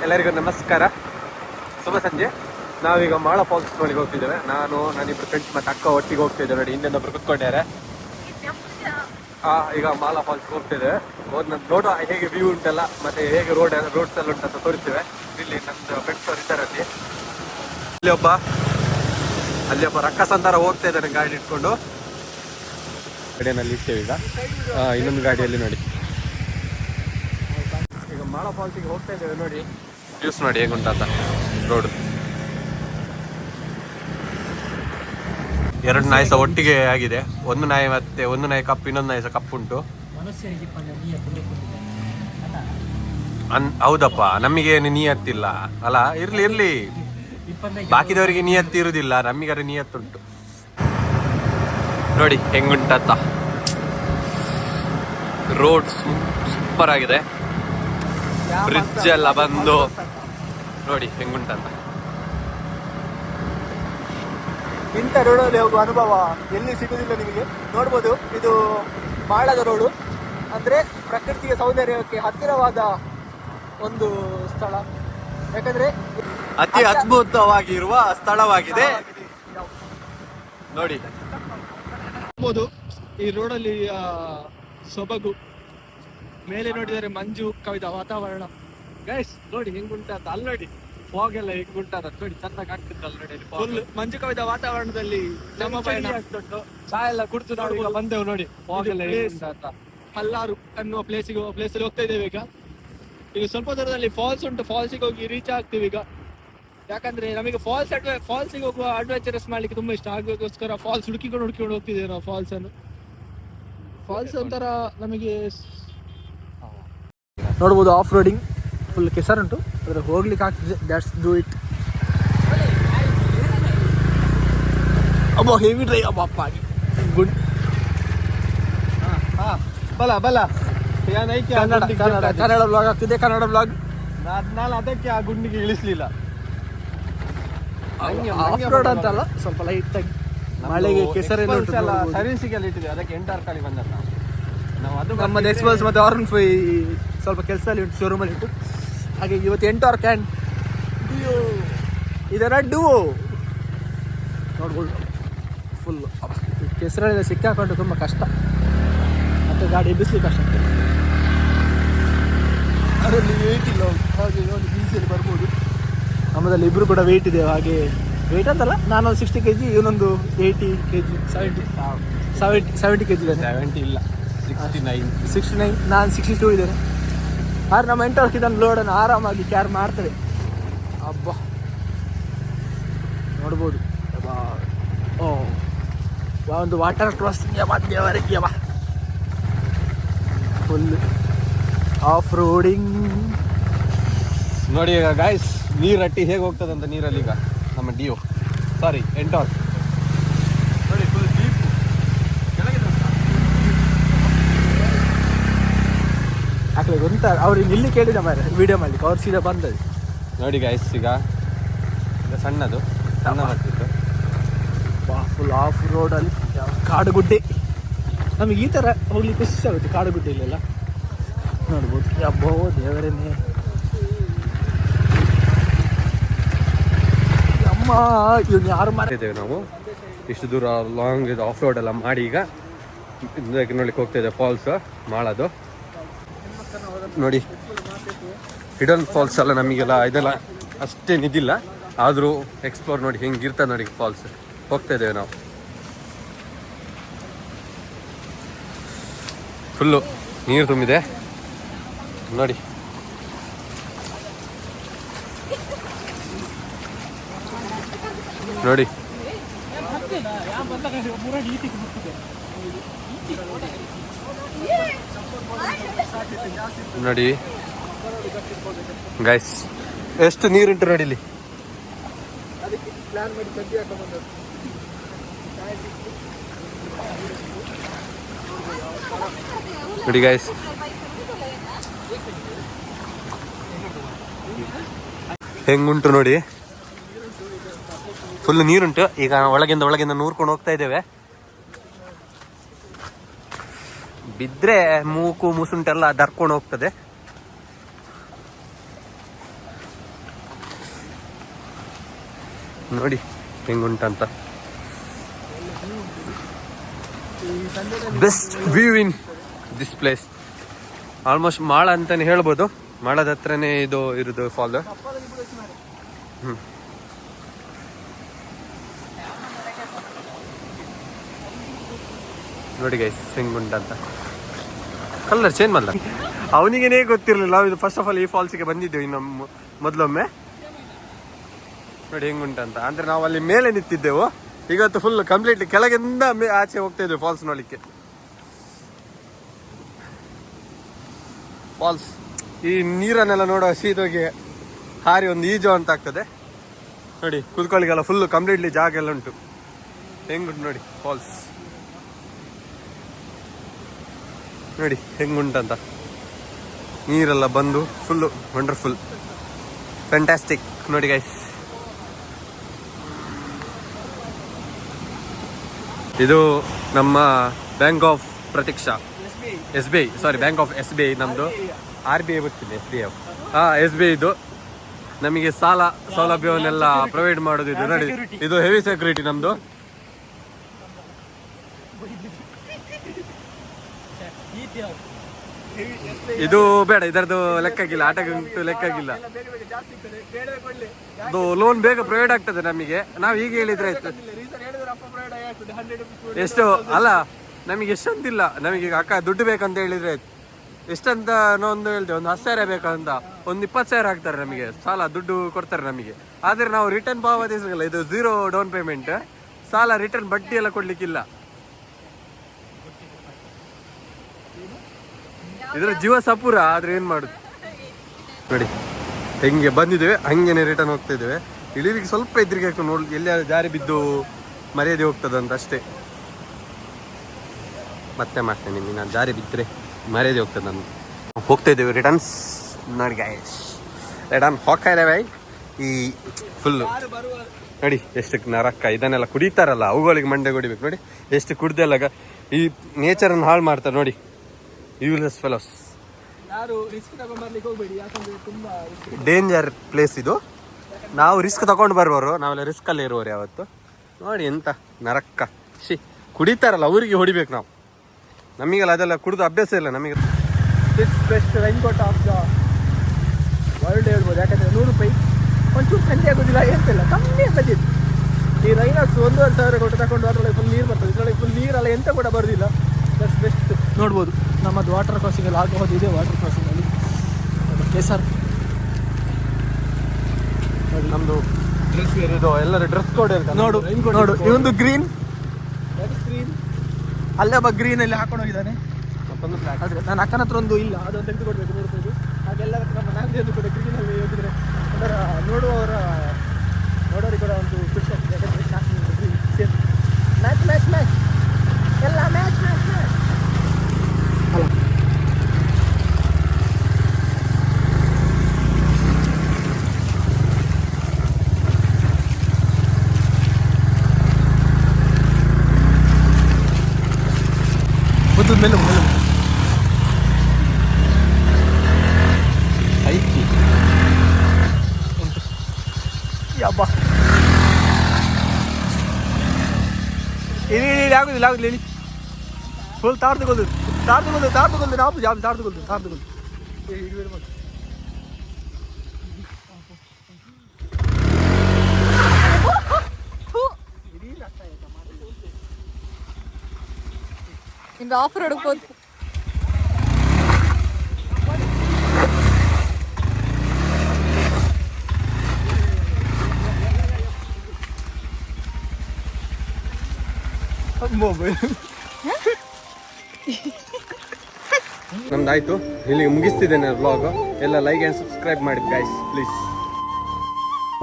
ಎಲ್ಲರಿಗೂ ನಮಸ್ಕಾರ, ಶುಭ ಸಂಜೆ. ನಾವೀಗ ಮಾಳ ಫಾಲ್ಸ್ ನೋಡಿ ಹೋಗ್ತಿದ್ದೇವೆ. ನಾನಿಬ್ರು ಫ್ರೆಂಡ್ಸ್ ಮತ್ತೆ ಅಕ್ಕ ಒಟ್ಟಿಗೆ ಹೋಗ್ತಿದ್ದೇವೆ. ನೋಡಿ ಇನ್ನೊಂದೊಬ್ರು ಕುತ್ಕೊಂಡಿದ್ದಾರೆ. ಈಗ ಮಾಲಾ ಫಾಲ್ಸ್ ಹೋಗ್ತಿದ್ದೇವೆ. ನೋಡುವ ಹೇಗೆ ವ್ಯೂ ಉಂಟಲ್ಲ, ಮತ್ತೆ ಹೇಗೆ ರೋಡ್ಸ್ ಎಲ್ಲ ಉಂಟಂತ ತೋರಿಸ್ತೇವೆ. ಇಲ್ಲಿ ನಮ್ದು ಫ್ರೆಂಡ್ಸ್ ಅವರು ಇದ್ದಾರೆ. ಅಲ್ಲಿ ಒಬ್ಬ ರಕ್ಕಸಂತರ ಹೋಗ್ತಾ ಇದ್ದಾನೆ ಗಾಡಿ ಇಟ್ಕೊಂಡು. ಗಾಡಿಯಲ್ಲಿ ಇರ್ತೇವೆ ಈಗ. ಇನ್ನೊಂದು ಗಾಡಿಯಲ್ಲಿ ನೋಡಿ ಈಗ ಮಾಳಾ ಫಾಲ್ಸಿಗೆ ಹೋಗ್ತಾ ಇದ್ದೇವೆ. ನೋಡಿ ವ್ಯೂಸ್ ನೋಡಿ ಹೇಗುಂಟಂತ ರೋಡ್. ಎರಡು ನಾಯಿ ಸಹ ಒಟ್ಟಿಗೆ ಆಗಿದೆ. ಒಂದು ನಾಯಿ ಮತ್ತೆ ಒಂದು ನಾಯಿ ಕಪ್ಪು, ಇನ್ನೊಂದು ನಾಯಿ ಸಹ ಕಪ್ಪು ಉಂಟು. ಹೌದಪ್ಪ, ನಮಗೆ ನಿಯತ್ತಿಲ್ಲ ಅಲ್ಲ. ಇರ್ಲಿ ಬಾಕಿದವರಿಗೆ ನಿಯತ್ತು ಇರುವುದಿಲ್ಲ, ನಮಗಾರ ನಿಯತ್ತುಂಟು. ನೋಡಿ ಹೆಂಗುಂಟಂತ ರೋಡ್ ಸೂಪರ್ ಆಗಿದೆ. ಬ್ರಿಡ್ಜ್ ಎಲ್ಲ ಬಂದು ನೋಡಿ ಹೆಂಗುಂಟಂತ. ಇಂಥ ರೋಡಲ್ಲಿ ಹೋಗುವ ಅನುಭವ ಎಲ್ಲಿ ಸಿಗುವುದಿಲ್ಲ ನಿಮಗೆ. ನೋಡ್ಬೋದು, ಇದು ಮಾಳದ ರೋಡು. ಅಂದರೆ ಪ್ರಕೃತಿಯ ಸೌಂದರ್ಯಕ್ಕೆ ಹತ್ತಿರವಾದ ಒಂದು ಸ್ಥಳ. ಯಾಕಂದ್ರೆ ಅತಿ ಅದ್ಭುತವಾಗಿರುವ ಸ್ಥಳವಾಗಿದೆ ನೋಡಿ. ಈ ರೋಡಲ್ಲಿ ಸೊಬಗು, ಮೇಲೆ ನೋಡಿದರೆ ಮಂಜು ಕವಿದ ವಾತಾವರಣ. ಗೈಸ್ ನೋಡಿ ಹೆಂಗುಂಟಂತ. ಅಲ್ಲಿ ನೋಡಿ ಫಾಗ್ ಎಲ್ಲ ಹೆಂಗುಂಟಂತ ನೋಡಿ, ಚೆನ್ನಾಗಿ ಆಗ್ತಿದ್ದಲ್ಲ ನೋಡಿ. ಫುಲ್ ಮಂಜು ಕವಿದ ವಾತಾವರಣದಲ್ಲಿ ನಮ್ಮ ಪಯಣ. ಚಾ ಎಲ್ಲ ಕುಡಿದು ನೋಡಿ ಬಂದೆವು. ನೋಡಿ ಫಾಗ್ ಎಲ್ಲ ಹೆಂಗುಂಟಂತ. ಹಲ್ಲಾರು ಅನ್ನುವ ಪ್ಲೇಸಲ್ಲಿ ಹೋಗ್ತಾ ಇದ್ದೇವೆ ಈಗ ಸ್ವಲ್ಪ ದೂರದಲ್ಲಿ ಫಾಲ್ಸ್ ಉಂಟು. ಫಾಲ್ಸಿಗೆ ಹೋಗಿ ರೀಚ್ ಆಗ್ತೀವಿ ಈಗ. ಯಾಕಂದ್ರೆ ನಮಗೆ ಫಾಲ್ಸಿಗೆ ಹೋಗುವ ಅಡ್ವೆಂಚರಸ್ ಮಾಡ್ಲಿಕ್ಕೆ ತುಂಬಾ ಇಷ್ಟ. ಹಾಗೋಸ್ಕರ ಫಾಲ್ಸ್ ಹುಡುಕಿಕೊಂಡು ಹೋಗ್ತಿದ್ದೇವೆ ನಾವು. ಫಾಲ್ಸ್ ಒಂಥರ ನಮಗೆ ನೋಡ್ಬೋದು. ಆಫ್ ರೋಡಿಂಗ್ ಫುಲ್ ಕೆಸರುಂಟು, ಅದ್ರ ಹೋಗ್ಲಿಕ್ಕೆ ಆಗ್ತಿದೆ. That's do it. ಅಬ್ಬ ಹೆವಿ ಡ್ರೈ. ಅಬ್ಬಪ್ಪ ಗುಡ್. ಬಲ ಕನ್ನಡ ಬ್ಲಾಗ್ ಆಗ್ತಿದೆ. ಕನ್ನಡ ಬ್ಲಾಗ್. ನಾನು ಅದಕ್ಕೆ ಆ ಗುಂಡಿಗೆ ಇಳಿಸ್ಲಿಲ್ಲ. ಆಫ್ ರೋಡ್ ಅಂತಲ್ಲ, ಸ್ವಲ್ಪ ಲೈಟ್ ಆಗಿ ಮಳೆಗೆ ಕೆಸರೆಲ್ಲ ಸರ್ವಿಸಿಗೆಲ್ಲ ಇಟ್ಟಿದೆ. ಅದಕ್ಕೆ ಎಂಟಾರು ಕಾಲಿ ಬಂದಲ್ಲ ನಾವು. ಅದು ನಮ್ಮದು ಎಕ್ಸ್ಪಲ್ಸ್ ಮತ್ತೆ R15 ಸ್ವಲ್ಪ ಕೆಲಸದಲ್ಲಿ ಉಂಟು, ಶೋರೂಮಲ್ಲಿ ಉಂಟು. ಹಾಗೆ ಇವತ್ತು 8 ಕ್ಯಾನ್ ಇದರ ಡುವೋ ನೋಡ್ಬೋದು. ಫುಲ್ ಕೆಸರಲ್ಲಿ ಸಿಕ್ಕಾಕೊಂಡು ತುಂಬ ಕಷ್ಟ, ಮತ್ತು ಗಾಡಿ ಎಬ್ಬಿಸ್ಲಿಕ್ಕೆ ಕಷ್ಟ. ಅದರಲ್ಲಿ ವೆಯ್ಟ್ ಇಲ್ಲ, ಹಾಗೆ ನೋಡಿ ಈಸಿಯಲ್ಲಿ ಬರ್ಬೋದು. ನಮ್ಮದಲ್ಲಿ ಇಬ್ಬರು ಕೂಡ ವೆಯ್ಟ್ ಇದೆ. ಹಾಗೆ ವೆಯ್ಟ್ ಅಂತಲ್ಲ, ನಾನು 60 kg, ಇವನೊಂದು 80 kg, 70 kg ಇದ್ದಾನೆ. 70 ಇಲ್ಲ, 69. ನಾನು 62 ಇದ್ದೇನೆ. ಆದ್ರೆ ನಮ್ಮ 8 ವರ್ಷ ಇದನ್ನು ಲೋಡನ್ನು ಆರಾಮಾಗಿ ಕ್ಯಾರ್ ಮಾಡ್ತಾರೆ. ಹಬ್ಬ ನೋಡ್ಬೋದು. ಒಂದು ವಾಟರ್ ಕ್ರಾಸಿಂಗ್ ದೇವರಿಗೆ ಫುಲ್ ಆಫ್ ರೋಡಿಂಗ್ ನೋಡಿ. ಈಗ ಗಾಯ್ಸ್ ನೀರಟ್ಟಿ ಹೇಗೆ ಹೋಗ್ತದಂತ ನೀರಲ್ಲಿ ಈಗ ನಮ್ಮ ಡಿಯೋ, ಸಾರಿ ಎಂಟಾರ್ ನೋಡಿ. ಫುಲ್ ಡೀಪ್ ಯಾಕಂದ್ರೆ ಗೊತ್ತ, ಅವ್ರಿಗೆ ಇಲ್ಲಿ ಕೇಳಿದ ಮಾರೆ ವಿಡಿಯೋ ಮಾಡ್ಲಿಕ್ಕೆ, ಅವ್ರು ಸೀದಾ ಬಂದದ್ದು ನೋಡಿ ಗಾಯ್ಸ್. ಈಗ ಸಣ್ಣದು ಸಣ್ಣ ಬರ್ತಿತ್ತು. ಫುಲ್ ಆಫ್ ರೋಡಲ್ಲಿ ಕಾಡುಗುಡ್ಡೆ. ನಮಗೆ ಈ ಥರ ಹೋಗ್ಲಿಕ್ಕೆ ಖುಷಿ ಆಗುತ್ತೆ ಕಾಡುಗುಡ್ಡೆಯಲ್ಲೆಲ್ಲ. ನೋಡ್ಬೋದು. ಅಬ್ಬೋ ದೇವರೇನೆ ಅಮ್ಮ, ಇವನು ಯಾರು ಮಾಡಿದ್ದೇವೆ ನಾವು. ಇಷ್ಟು ದೂರ ಲಾಂಗ್ ಇದು ಆಫ್ ರೋಡ್ ಎಲ್ಲ ಮಾಡಿ ಈಗ ಇದಕ್ಕೆ ನೋಡ್ಲಿಕ್ಕೆ ಹೋಗ್ತಾ ಇದೆ ಫಾಲ್ಸ್ ಮಾಳದು. ನೋಡಿ ಹಿಡನ್ ಫಾಲ್ಸ್ ಎಲ್ಲ ನಮಗೆಲ್ಲ ಇದೆಲ್ಲ ಅಷ್ಟೇನಿದಿಲ್ಲ, ಆದರೂ ಎಕ್ಸ್ಪ್ಲೋರ್ ನೋಡಿ ಹೆಂಗಿರ್ತದೆ ನೋಡಿ ಫಾಲ್ಸ್. ಹೋಗ್ತಾ ಇದ್ದೇವೆ ನಾವು. ಫುಲ್ಲು ನೀರು ತುಂಬಿದೆ ನೋಡಿ. ನೋಡಿ ನೋಡಿ ಗೈಸ್, ಎಷ್ಟು ನೀರುಂಟು ನೋಡಿ ಇಲ್ಲಿ. ನೋಡಿ ಗೈಸ್, ಹೆಂಗುಂಟು ನೋಡಿ. ಫುಲ್ ನೀರುಂಟು. ಈಗ ಒಳಗಿಂದ ನೂರ್ಕೊಂಡು ಹೋಗ್ತಾ ಇದ್ದೇವೆ. ಬಿದ್ದರೆ ಮೂಕು ಮುಸುಂಟೆಲ್ಲ ದರ್ಕೊಂಡು ಹೋಗ್ತದೆ. ನೋಡಿ ಹೆಂಗುಂಟಂತ. Best view in this place. Almost ಮಾಳ ಅಂತಾನೆ ಹೇಳ್ಬೋದು. ಮಾಳದ ಹತ್ರನೇ ಇದು ಇರೋದು ಫಾಲ್. ನೋಡಿ ಗೈಸ್ ಹೆಂಗುಂಟಂತ. ಕಲರ್ ಚೇಂಜ್ ಮಾಡಲ್ಲ. ಅವನಿಗೇನೇ ಗೊತ್ತಿರಲಿಲ್ಲ. ನಾವು ಇದು ಫಸ್ಟ್ ಆಫ್ ಆಲ್ ಈ ಫಾಲ್ಸಿಗೆ ಬಂದಿದ್ದೇವೆ ಇನ್ನು ಮೊದಲೊಮ್ಮೆ. ನೋಡಿ ಹೆಂಗುಂಟಂತ. ಅಂದ್ರೆ ನಾವು ಅಲ್ಲಿ ಮೇಲೆ ನಿಂತಿದ್ದೆವು. ಇವತ್ತು ಫುಲ್ ಕಂಪ್ಲೀಟ್ಲಿ ಕೆಳಗಿಂದ ಆಚೆ ಹೋಗ್ತಾ ಇದ್ವಿ ಫಾಲ್ಸ್ ನೋಡ್ಲಿಕ್ಕೆ. ಫಾಲ್ಸ್ ಈ ನೀರನ್ನೆಲ್ಲ ನೋಡುವ ಸೀದೋಗಿ ಹಾರಿ ಒಂದು ಈಜು ಅಂತ ಆಗ್ತದೆ. ನೋಡಿ ಕುತ್ಕೊಳ್ಳಿಗೆಲ್ಲ ಫುಲ್ ಕಂಪ್ಲೀಟ್ಲಿ ಜಾಗ ಎಲ್ಲ ಉಂಟು. ಹೆಂಗುಂಟು ನೋಡಿ ಫಾಲ್ಸ್. ನೋಡಿ ಹೆಂಗುಂಟಂತ. ನೀರೆಲ್ಲ ಬಂದು ಫುಲ್ಲು ವಂಡರ್ಫುಲ್, ಫ್ಯಾಂಟಾಸ್ಟಿಕ್. ನೋಡಿ ಗೈಸ್, ಇದು ನಮ್ಮ bank of Pratiksha, SBI sorry bank of SBI. ನಮ್ಮದು RBI ಗೊತ್ತಿಲ್ಲ, SBI. SBI ಇದು ನಮಗೆ ಸಾಲ ಸೌಲಭ್ಯವನ್ನೆಲ್ಲ ಪ್ರೊವೈಡ್ ಮಾಡೋದು ಇದು. ನೋಡಿ ಇದು ಹೆವಿ ಸೆಕ್ಯೂರಿಟಿ ನಮ್ಮದು. ಇದು ಬೇಡ, ಇದರದ್ದು ಲೆಕ್ಕಾಗಿಲ್ಲ, ಆಟಗಂಟು ಲೆಕ್ಕಾಗಿಲ್ಲ. ಅದು ಲೋನ್ ಬೇಗ ಪ್ರೊವೈಡ್ ಆಗ್ತದೆ ನಮಗೆ. ನಾವು ಹೀಗೆ ಹೇಳಿದ್ರೆ ಆಯ್ತು. ಎಷ್ಟು ಅಲ್ಲ, ನಮಗೆ ಎಷ್ಟಂತಿಲ್ಲ. ನಮಗೆ ಅಕ್ಕ ದುಡ್ಡು ಬೇಕಂತ ಹೇಳಿದ್ರೆ ಆಯ್ತು. ಎಷ್ಟಂತ ಒಂದು ಹೇಳ್ತೇವೆ, ಒಂದು 10,000 ಬೇಕಂತ ಒಂದು 20,000 ಹಾಕ್ತಾರೆ ನಮಗೆ, ಸಾಲ ದುಡ್ಡು ಕೊಡ್ತಾರೆ ನಮಗೆ. ಆದರೆ ನಾವು ರಿಟರ್ನ್ ಪಾವತಿಸಲ್ಲ. ಇದು 0 ಡೌನ್ ಪೇಮೆಂಟ್, ಸಾಲ ರಿಟರ್ನ್ ಬಡ್ಡಿ ಎಲ್ಲ ಕೊಡ್ಲಿಕ್ಕಿಲ್ಲ. ಇದರ ಜೀವ ಸಪೂರ. ಆದ್ರೆ ಏನ್ ಮಾಡುದು ನೋಡಿ. ಹೆಂಗೆ ಬಂದಿದ್ದೇವೆ ಹಂಗೇನೆ ರಿಟರ್ನ್ ಹೋಗ್ತಾ ಇದ್ದೇವೆ. ಇಳಿಲಿಕ್ಕೆ ಸ್ವಲ್ಪ ಎದುರಿಗೆ ಆಗ್ತದೆ ನೋಡಿ, ಎಲ್ಲಿಯಾದ್ರೂ ಜಾರಿ ಬಿದ್ದು ಮರ್ಯಾದೆ ಹೋಗ್ತದಂತ ಅಷ್ಟೇ. ಮತ್ತೆ ಮಾಡ್ತೇನೆ, ನಾನು ಜಾರಿ ಬಿದ್ದರೆ ಮರ್ಯಾದೆ ಹೋಗ್ತದೆ. ನಾನು ಹೋಗ್ತಾ ಇದ್ದೇವೆ ರಿಟರ್ನ್ಸ್. ನೋಡಿ ಗಾಯ್ಸ್, ರಿಟರ್ನ್ ಹೋಗ್ತಾ ಇದ್ದೇವೆ. ಈ ಫುಲ್ಲು ನೋಡಿ ಎಷ್ಟು ನರಕ. ಇದನ್ನೆಲ್ಲ ಕುಡಿತಾರಲ್ಲ, ಅವುಗಳಿಗೆ ಮಂಡೆ ಹೊಡಿಬೇಕು. ನೋಡಿ ಎಷ್ಟು ಕುಡ್ದೆಲ್ಲ ಈ ನೇಚರನ್ನು ಹಾಳು ಮಾಡ್ತಾರೆ ನೋಡಿ. Useless fellows. ಡೇಂಜರ್ ಪ್ಲೇಸ್ ಇದು. ನಾವು ರಿಸ್ಕ್ ತಗೊಂಡು ಬರುವವರು, ನಾವೆಲ್ಲ ರಿಸ್ಕ್ ಅಲ್ಲಿ ಇರುವವರು ಯಾವತ್ತು. ನೋಡಿ ಎಂತ ನರಕ್ಕ. ಕುಡಿತಾರಲ್ಲ ಅವರಿಗೆ ಹೊಡಿಬೇಕು ನಾವು. ನಮಗೆಲ್ಲ ಅದೆಲ್ಲ ಕುಡಿದು ಅಭ್ಯಾಸ ಇಲ್ಲ ನಮಗೆ. This best raincoat of the world ಹೇಳ್ಬೋದು. ಯಾಕಂದರೆ 100 ರೂಪಾಯಿ ಒಂಚೂರು ಸಂಜೆ ಆಗೋದಿಲ್ಲ, ಎಂತಿಲ್ಲ, ಕಮ್ಮಿ ಬಜೆಟ್. ಈ ರೈನರ್ಸ್ 1,500 ಕೊಟ್ಟು ತಗೊಂಡು ಅದರೊಳಗೆ ಫುಲ್ ನೀರು ಬರ್ತದೆ. ಇದರೊಳಗೆ ಫುಲ್ ನೀರಲ್ಲ, ಎಂತ ಕೂಡ ಬರೋದಿಲ್ಲ. That's best. ನೋಡ್ಬೋದು ನಮ್ಮದು ವಾಟರ್ ಕ್ರಾಸಿಂಗ್ ಅಲ್ಲಿ ಆಗೋದು ಇದೆ. ವಾಟರ್ ಕ್ರಾಸಿಂಗ್ ಅಲ್ಲಿ ಕೇಸರ್ ನಮ್ಮದು ಡ್ರೆಸ್ ಇದು ಎಲ್ಲರೂ ಡ್ರೆಸ್ ಕೋಡ್ ಇರ್ತದೆ. ನೋಡು ನೋಡು, ಇವೊಂದು ಗ್ರೀನ್, ಅಲ್ಲೇ ಒಬ್ಬ ಗ್ರೀನಲ್ಲಿ ಹಾಕೊಂಡು ಹೋಗಿದ್ದಾನೆ. ಮತ್ತೊಂದು ಬ್ಲ್ಯಾಕ್. ಆದರೆ ನನ್ನ ಅಕ್ಕನ ಹತ್ರ ಒಂದು ಇಲ್ಲ, ಅದೊಂದು ತೆಗೆದುಕೊಡ್ಬೇಕು 100 ರೂಪಾಯಿದು. ಹಾಗೆಲ್ಲ ನಮ್ಮ ನಾಲ್ಕು ಕೂಡ ಗ್ರೀನಲ್ಲಿ ಹೋಗಿದ್ರೆ ಅದರ ನೋಡೋರಿಗೆ ಕೂಡ ಒಂದು ಖುಷಿ ಆಗ್ತದೆ. ಯಾಕಂದರೆ green same match match match ಎಲ್ಲ ಮ್ಯಾಚ್ ಮ್ಯಾಚ್ ಮ್ಯಾಚ್ ಅಲ್ಲ. ಬುದ್ಧದ ಮೇಲೆ ಐತಿ ಯಬ್ಬ ಇಲ್ಲಿ ಆಗುದಿಲ್ಲ ಆಗುದಿಲ್ಲ. ಹೇಳಿ ಫುಲ್ ತಾಡ್ದುಕೊಳ್ದು ನಾವು ಜಾಬ್ ತಾಡ್ದುಕೊಳ್ದು இந்த ஆஃப் ரோடு போகுது. ನಮ್ದಾಯ್ತು, ಇಲ್ಲಿಗೆ ಮುಗಿಸ್ತಿದ್ದೇನೆ ವ್ಲಾಗ್. ಎಲ್ಲ ಲೈಕ್ ಆ್ಯಂಡ್ ಸಬ್ಸ್ಕ್ರೈಬ್ ಮಾಡಿ ಗೈಸ್ ಪ್ಲೀಸ್.